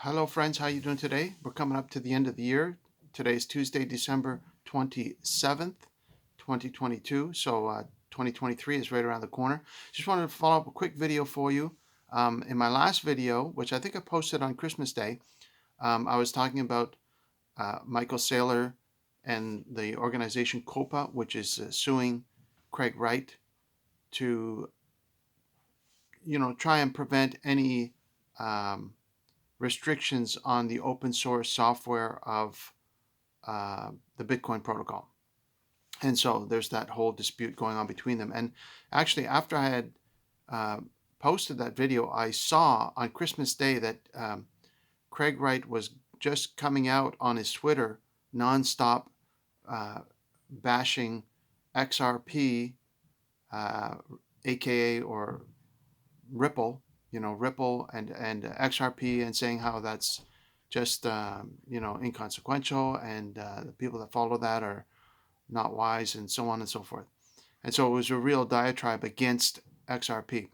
Hello friends, how you doing today? We're coming up to the end of the year. Today is Tuesday, December 27th, 2022. 2023 is right around the corner. Just wanted to follow up a quick video for you. In my last video, which I think I posted on Christmas Day, I was talking about Michael Saylor and the organization COPA, which is suing Craig Wight to, try and prevent any um, restrictions on the open source software of the Bitcoin protocol. And so there's that whole dispute going on between them. And actually, after I had uh, posted that video, I saw on Christmas Day that Craig Wright was just coming out on his Twitter nonstop uh, bashing XRP, aka or Ripple, Ripple and XRP, and saying how that's just inconsequential, and the people that follow that are not wise, and so on and so forth. And so it was a real diatribe against XRP.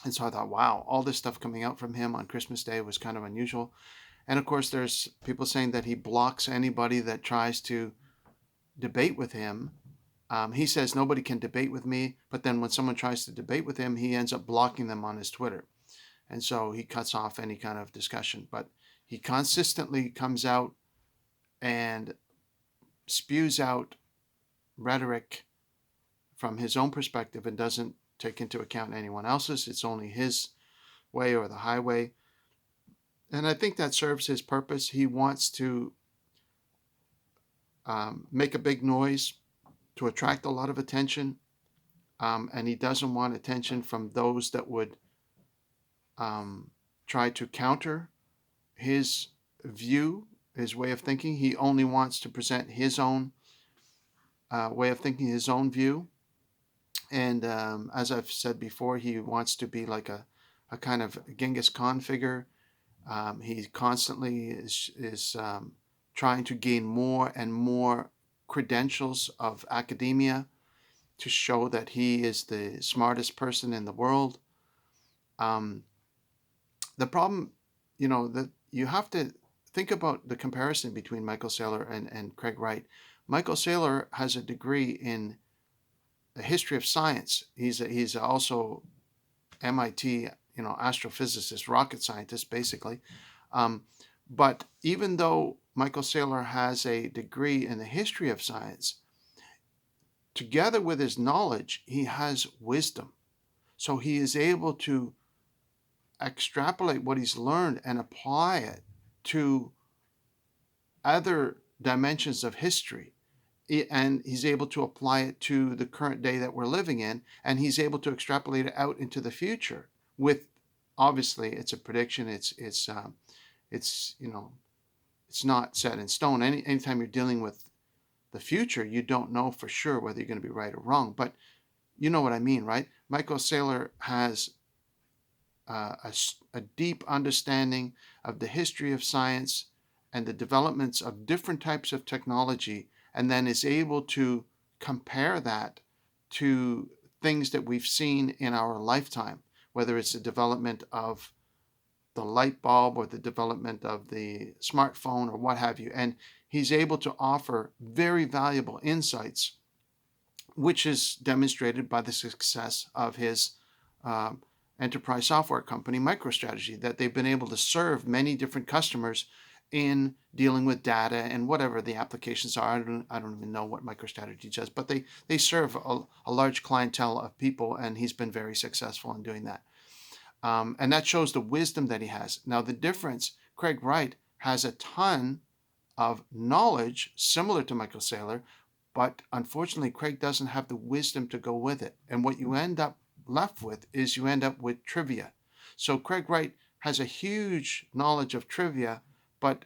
And so I thought, wow, all this stuff coming out from him on Christmas Day was kind of unusual. And of course, there's people saying that he blocks anybody that tries to debate with him. He says nobody can debate with me, but then when someone tries to debate with him, he ends up blocking them on his Twitter. And so he cuts off any kind of discussion. But he consistently comes out and spews out rhetoric from his own perspective and doesn't take into account anyone else's. It's only his way or the highway. And I think that serves his purpose. He wants to make a big noise to attract a lot of attention, and he doesn't want attention from those that would try to counter his view, his way of thinking. He only wants to present his own way of thinking, his own view. And as I've said before, he wants to be like a kind of Genghis Khan figure. He constantly is trying to gain more and more credentials of academia to show that he is the smartest person in the world. The problem, that you have to think about the comparison between Michael Saylor and Craig Wright. Michael Saylor has a degree in the history of science. He's also MIT, astrophysicist, rocket scientist, basically. But even though Michael Saylor has a degree in the history of science, together with his knowledge, he has wisdom. So he is able to extrapolate what he's learned and apply it to other dimensions of history. And he's able to apply it to the current day that we're living in, and he's able to extrapolate it out into the future. With, obviously, it's a prediction. It's not set in stone. Anytime you're dealing with the future, you don't know for sure whether you're going to be right or wrong. But you know what I mean, right? Michael Saylor has a deep understanding of the history of science and the developments of different types of technology, and then is able to compare that to things that we've seen in our lifetime, whether it's the development of the light bulb or the development of the smartphone or what have you. And he's able to offer very valuable insights, which is demonstrated by the success of his enterprise software company, MicroStrategy, that they've been able to serve many different customers in dealing with data and whatever the applications are. I don't even know what MicroStrategy does, but they serve a large clientele of people, and he's been very successful in doing that. And that shows the wisdom that he has. Now, the difference, Craig Wright has a ton of knowledge similar to Michael Saylor, but unfortunately, Craig doesn't have the wisdom to go with it. And what you end up left with is you end up with trivia. So Craig Wright has a huge knowledge of trivia, but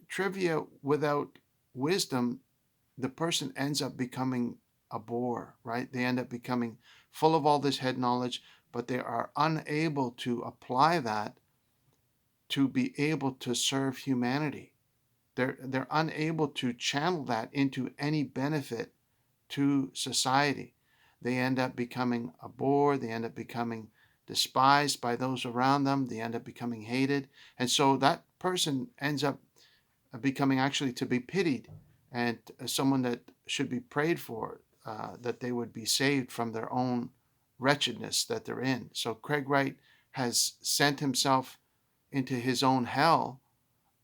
trivia without wisdom, the person ends up becoming a bore, right? They end up becoming full of all this head knowledge, but they are unable to apply that to be able to serve humanity. They're unable to channel that into any benefit to society. They end up becoming a bore. They end up becoming despised by those around them. They end up becoming hated. And so that person ends up becoming actually to be pitied and someone that should be prayed for, that they would be saved from their own wretchedness that they're in. So Craig Wright has sent himself into his own hell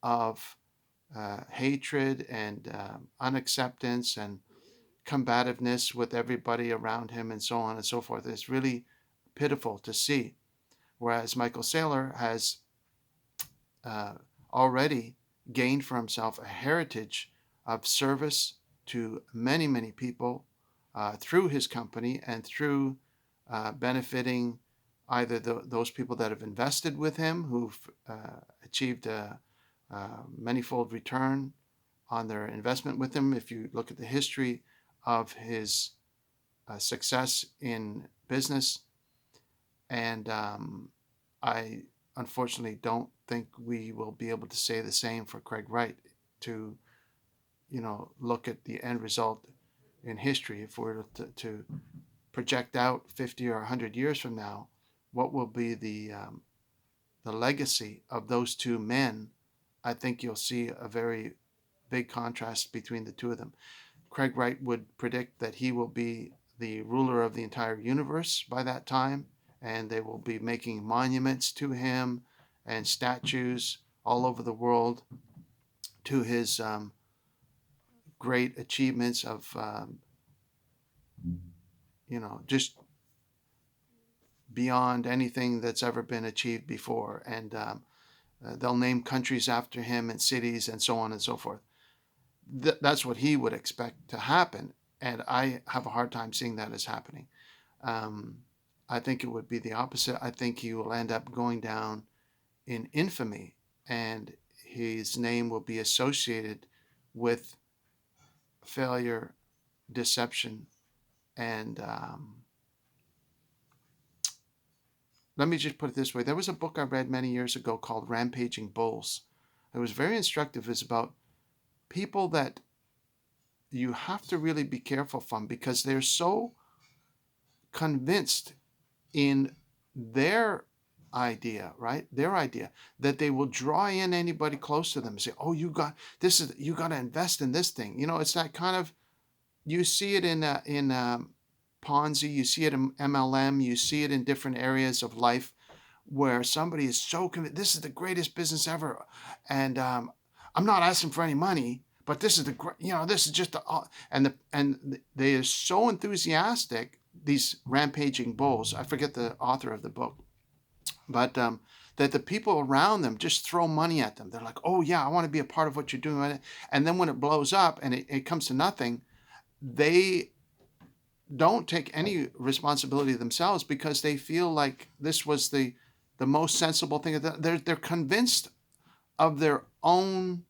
of hatred and unacceptance and combativeness with everybody around him and so on and so forth. It's really pitiful to see. Whereas Michael Saylor has already gained for himself a heritage of service to many, many people through his company and through benefiting either those people that have invested with him, who've achieved a manifold return on their investment with him. If you look at the history of his success in business, and I unfortunately don't think we will be able to say the same for Craig Wright, to look at the end result in history. If we're to project out 50 or 100 years from now, what will be the legacy of those two men? I think you'll see a very big contrast between the two of them. Craig Wright would predict that he will be the ruler of the entire universe by that time, and they will be making monuments to him and statues all over the world to his great achievements of, just beyond anything that's ever been achieved before. And they'll name countries after him and cities and so on and so forth. That's what he would expect to happen. And I have a hard time seeing that as happening. I think it would be the opposite. I think he will end up going down in infamy, and his name will be associated with failure, deception, and let me just put it this way. There was a book I read many years ago called Rampaging Bulls. It was very instructive. It's about people that you have to really be careful from, because they're so convinced in their idea, right? Their idea, that they will draw in anybody close to them and say, "Oh, you got to invest in this thing." It's that kind of, you see it in Ponzi, you see it in MLM, you see it in different areas of life where somebody is so convinced, this is the greatest business ever, and I'm not asking for any money, but this is this is just and they are so enthusiastic, these rampaging bulls. I forget the author of the book, but that the people around them just throw money at them. They're like, "Oh yeah, I want to be a part of what you're doing," and then when it blows up and it comes to nothing, they don't take any responsibility themselves, because they feel like this was the most sensible thing. They're convinced of their own.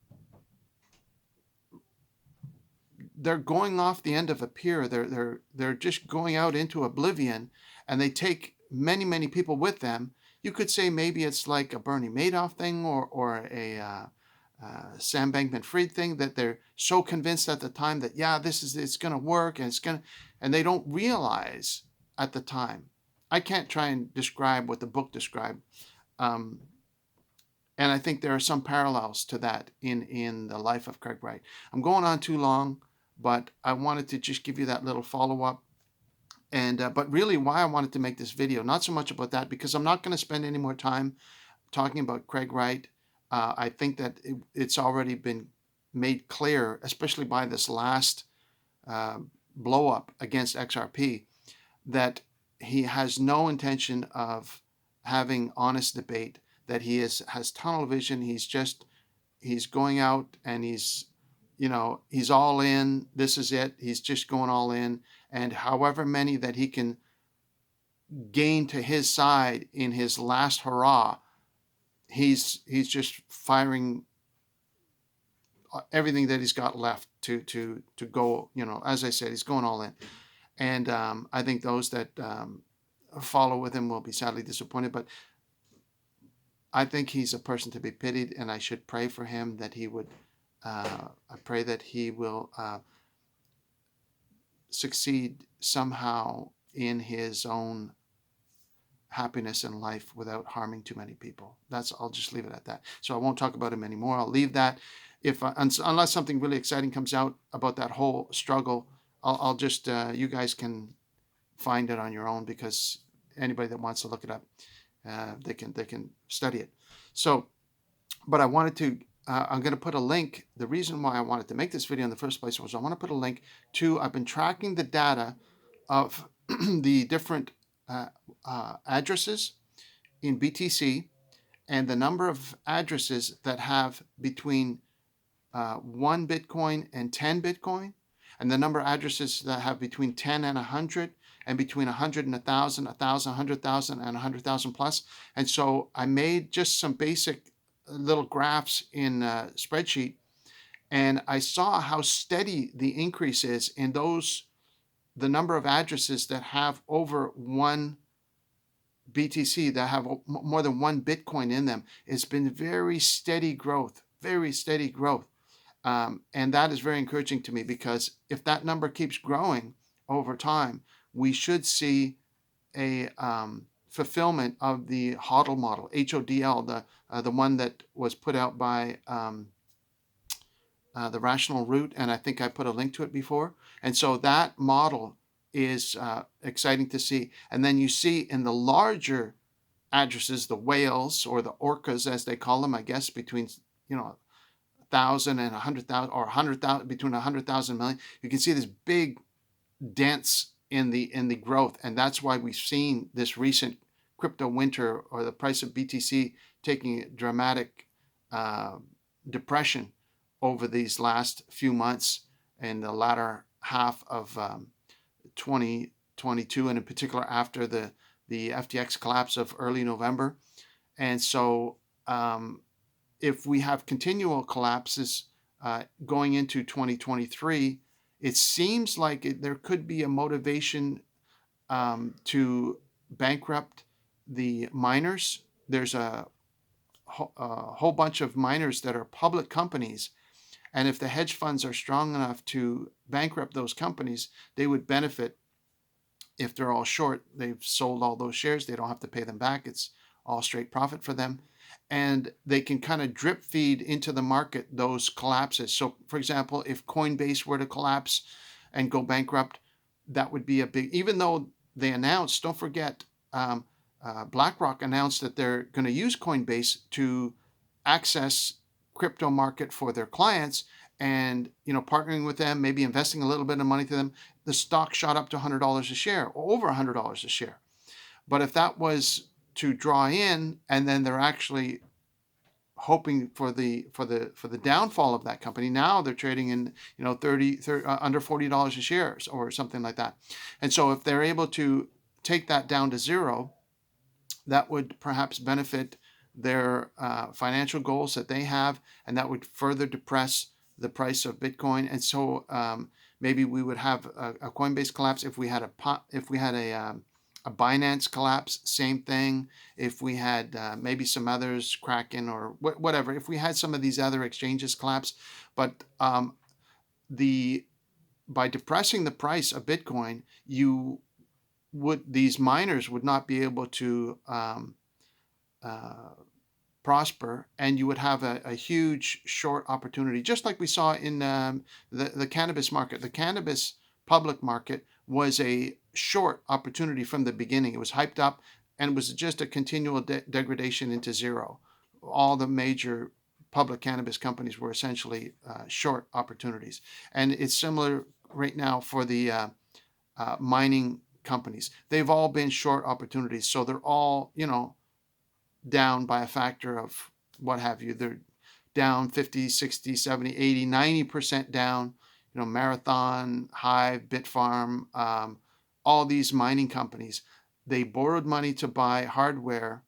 They're going off the end of a pier. They're just going out into oblivion, and they take many, many people with them. You could say maybe it's like a Bernie Madoff thing, or a Sam Bankman-Fried thing, that they're so convinced at the time that it's going to work, and they don't realize at the time. I can't try and describe what the book described, and I think there are some parallels to that in the life of Craig Wright. I'm going on too long, but I wanted to just give you that little follow-up. And but really, why I wanted to make this video, not so much about that, because I'm not going to spend any more time talking about Craig Wright. I think that it's already been made clear, especially by this last blow up against XRP, that he has no intention of having honest debate, that he has tunnel vision. He's going out and he's all in. This is it. He's just going all in. And however many that he can gain to his side in his last hurrah, he's just firing everything that he's got left to go. As I said, he's going all in. And I think those that follow with him will be sadly disappointed. But I think he's a person to be pitied, and I should pray for him that he would. I pray that he will succeed somehow in his own happiness in life without harming too many people. I'll just leave it at that. So I won't talk about him anymore. I'll leave that. Unless something really exciting comes out about that whole struggle, I'll just you guys can find it on your own, because anybody that wants to look it up, they can study it. So, but I wanted to. I'm going to put a link. The reason why I wanted to make this video in the first place was I want to put a link to. I've been tracking the data of the different addresses in BTC, and the number of addresses that have between 1 Bitcoin and 10 Bitcoin, and the number of addresses that have between 10 and 100, and between 100 and 1,000, 1,000, 100,000, and 100,000 plus. And so I made just some basic little graphs in a spreadsheet, and I saw how steady the increase is in the number of addresses that have over 1 BTC, that have more than 1 Bitcoin in them. It's been very steady growth, very steady growth. And that is very encouraging to me, because if that number keeps growing over time, we should see a fulfillment of the HODL model, HODL, the one that was put out by the Rational Root, and I think I put a link to it before. And so that model is exciting to see. And then you see in the larger addresses, the whales, or the orcas as they call them, I guess, between 1,000 and 100,000, or 100,000, between 100,000 million, you can see this big dents in the growth. And that's why we've seen this recent crypto winter, or the price of BTC taking a dramatic depression over these last few months, in the latter half of 2022, and in particular after the FTX collapse of early November. And so if we have continual collapses going into 2023, it seems like there could be a motivation to bankrupt the miners. There's a whole bunch of miners that are public companies, and if the hedge funds are strong enough to bankrupt those companies, they would benefit. If they're all short, they've sold all those shares, they don't have to pay them back. It's all straight profit for them. And they can kind of drip feed into the market those collapses. So, for example, if Coinbase were to collapse and go bankrupt, that would be a big, even though they announced, don't forget, BlackRock announced that they're going to use Coinbase to access crypto market for their clients, and partnering with them, maybe investing a little bit of money to them. The stock shot up to $100 a share, or over $100 a share. But if that was to draw in, and then they're actually hoping for the downfall of that company, now they're trading in under $40 a share or something like that. And so if they're able to take that down to zero, that would perhaps benefit their financial goals that they have, and that would further depress the price of Bitcoin. And so maybe we would have a Coinbase collapse. If we had a Binance collapse, same thing. If we had maybe some others, Kraken or whatever, if we had some of these other exchanges collapse, but by depressing the price of Bitcoin, these miners would not be able to prosper, and you would have a huge short opportunity, just like we saw in the cannabis market. The cannabis public market was a short opportunity from the beginning. It was hyped up, and it was just a continual degradation into zero. All the major public cannabis companies were essentially short opportunities. And it's similar right now for the mining companies. They've all been short opportunities. So they're all, down by a factor of what have you. They're down 50, 60, 70, 80, 90% down. Marathon, Hive, Bitfarm, all these mining companies, they borrowed money to buy hardware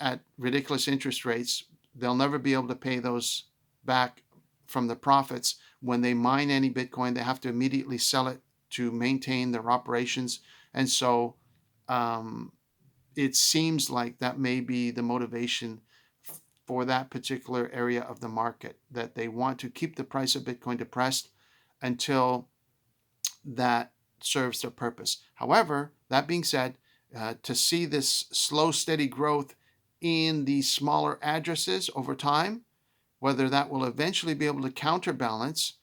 at ridiculous interest rates. They'll never be able to pay those back from the profits. When they mine any Bitcoin, they have to immediately sell it to maintain their operations. And so it seems like that may be the motivation for that particular area of the market, that they want to keep the price of Bitcoin depressed until that serves their purpose. However, that being said, to see this slow, steady growth in these smaller addresses over time. Whether that will eventually be able to counterbalance,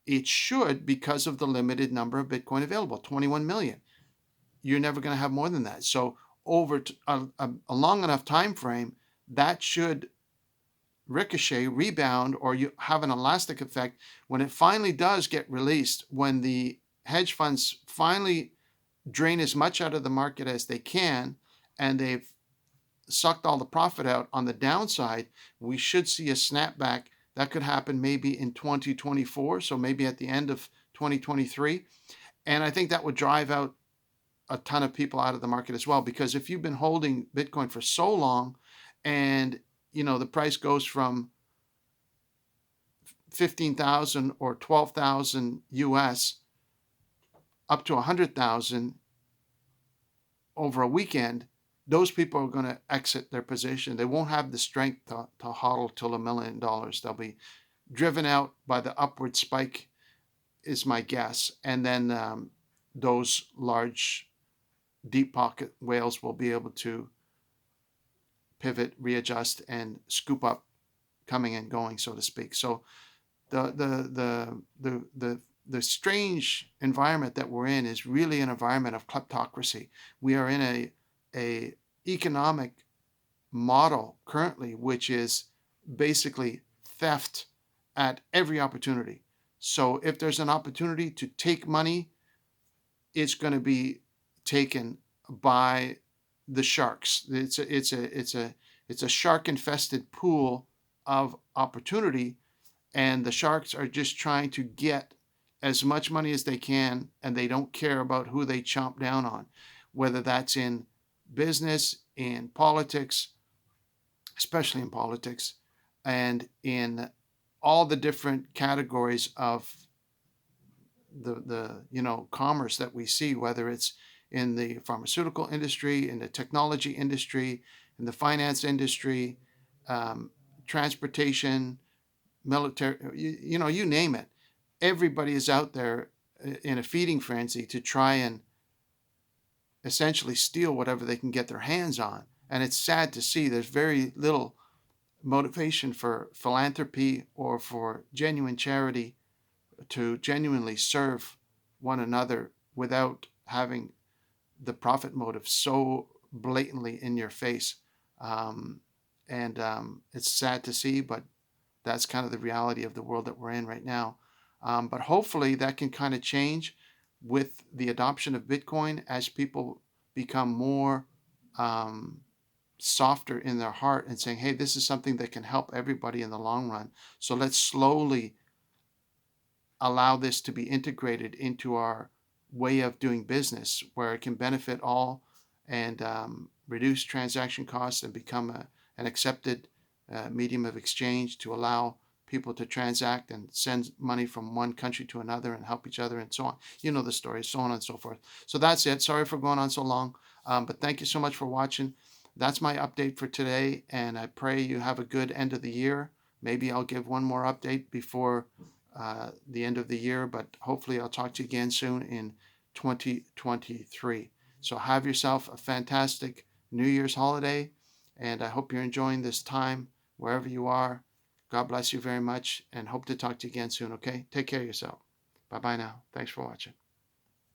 it should, because of the limited number of Bitcoin available, 21 million. You're never going to have more than that. So over a long enough time frame, that should ricochet, rebound, or you have an elastic effect when it finally does get released, when the hedge funds finally drain as much out of the market as they can, and they've sucked all the profit out on the downside. We should see a snapback. That could happen maybe in 2024, so maybe at the end of 2023. And I think that would drive out a ton of people out of the market as well, because if you've been holding Bitcoin for so long and the price goes from 15,000 or 12,000 US up to 100,000 over a weekend, those people are going to exit their position. They won't have the strength to hodl till $1 million. They'll be driven out by the upward spike, is my guess. And then those large deep pocket whales will be able to pivot, readjust, and scoop up coming and going, so to speak. So the strange environment that we're in is really an environment of kleptocracy. We are in a economic model currently which is basically theft at every opportunity. So if there's an opportunity to take money, it's going to be taken by the sharks. It's a shark-infested pool of opportunity, and the sharks are just trying to get as much money as they can, and they don't care about who they chomp down on, whether that's in business, in politics, especially in politics, and in all the different categories of the commerce that we see, whether it's in the pharmaceutical industry, in the technology industry, in the finance industry, transportation, military, you name it. Everybody is out there in a feeding frenzy to try and essentially steal whatever they can get their hands on. And it's sad to see there's very little motivation for philanthropy or for genuine charity to genuinely serve one another without having the profit motive so blatantly in your face. It's sad to see, but that's kind of the reality of the world that we're in right now. But hopefully that can kind of change with the adoption of Bitcoin as people become more softer in their heart and saying, hey, this is something that can help everybody in the long run. So let's slowly allow this to be integrated into our way of doing business, where it can benefit all and reduce transaction costs and become an accepted medium of exchange to allow people to transact and send money from one country to another and help each other and so on. You know the story, so on and so forth. So that's it. Sorry for going on so long, but thank you so much for watching. That's my update for today, and I pray you have a good end of the year. Maybe I'll give one more update before the end of the year, but hopefully I'll talk to you again soon in 2023. So have yourself a fantastic New Year's holiday, and I hope you're enjoying this time wherever you are. God bless you very much, and hope to talk to you again soon, okay? Take care of yourself. Bye-bye now. Thanks for watching.